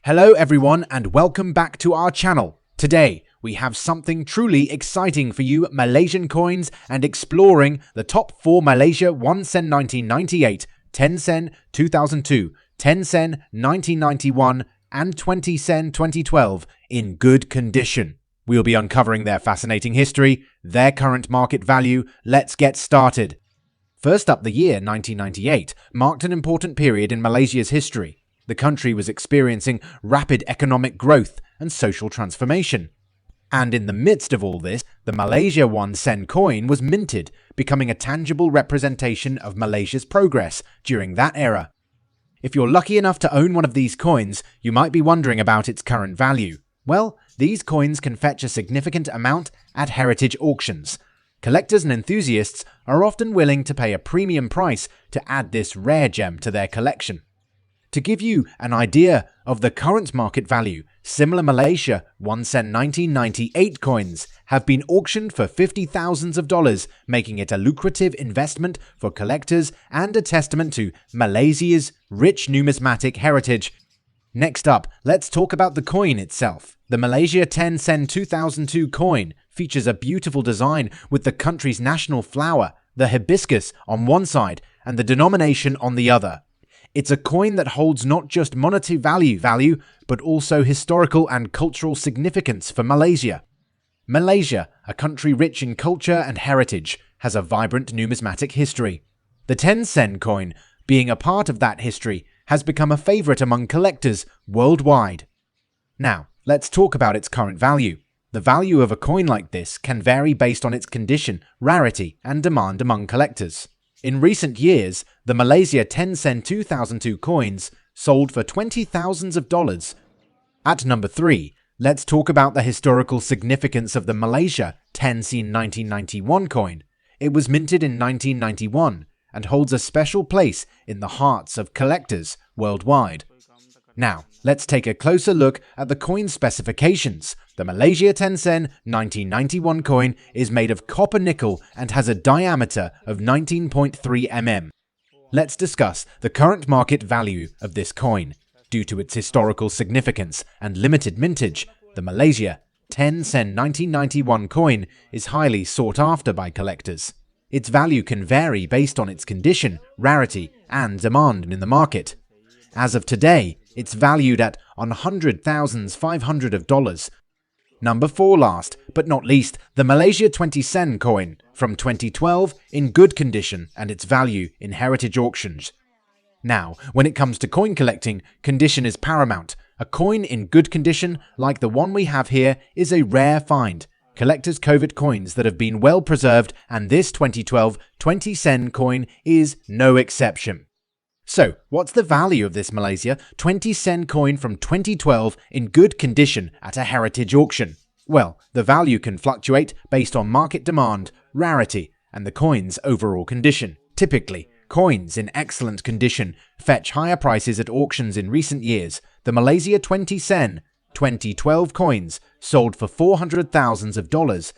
Hello everyone and welcome back to our channel. Today we have something truly exciting for you Malaysian coins and exploring the top 4 Malaysia 1 sen 1998, 10 sen 2002, 10 sen 1991 and 20 sen 2012 in good condition. We'll be uncovering their fascinating history, their current market value. Let's get started. First up, the year 1998 marked an important period in Malaysia's history. The country was experiencing rapid economic growth and social transformation. And in the midst of all this, the Malaysia 1 sen coin was minted, becoming a tangible representation of Malaysia's progress during that era. If you're lucky enough to own one of these coins, you might be wondering about its current value. Well, these coins can fetch a significant amount at heritage auctions. Collectors and enthusiasts are often willing to pay a premium price to add this rare gem to their collection. To give you an idea of the current market value, similar Malaysia 1 sen 1998 coins have been auctioned for $50,000, making it a lucrative investment for collectors and a testament to Malaysia's rich numismatic heritage. Next up, let's talk about the coin itself. The Malaysia 10 sen 2002 coin features a beautiful design with the country's national flower, the hibiscus, on one side and the denomination on the other. It's a coin that holds not just monetary value, but also historical and cultural significance for Malaysia. Malaysia, a country rich in culture and heritage, has a vibrant numismatic history. The 10 sen coin, being a part of that history, has become a favorite among collectors worldwide. Now, let's talk about its current value. The value of a coin like this can vary based on its condition, rarity, and demand among collectors. In recent years, the Malaysia 10 sen 2002 coins sold for $20,000. At number 3, let's talk about the historical significance of the Malaysia 10 sen 1991 coin. It was minted in 1991 and holds a special place in the hearts of collectors worldwide. Now, let's take a closer look at the coin specifications. The Malaysia 10 sen 1991 coin is made of copper nickel and has a diameter of 19.3 mm. Let's discuss the current market value of this coin. Due to its historical significance and limited mintage, the Malaysia 10 sen 1991 coin is highly sought after by collectors. Its value can vary based on its condition, rarity, and demand in the market. As of today, it's valued at $100,500. Number 4 last, but not least, the Malaysia 20 sen coin from 2012 in good condition and its value in heritage auctions. Now, when it comes to coin collecting, condition is paramount. A coin in good condition, like the one we have here, is a rare find. Collectors covet coins that have been well preserved, and this 2012 20 sen coin is no exception. So, what's the value of this Malaysia 20 sen coin from 2012 in good condition at a heritage auction? Well, the value can fluctuate based on market demand, rarity, and the coin's overall condition. Typically, coins in excellent condition fetch higher prices at auctions in recent years. The Malaysia 20 sen 2012 coins sold for $400,000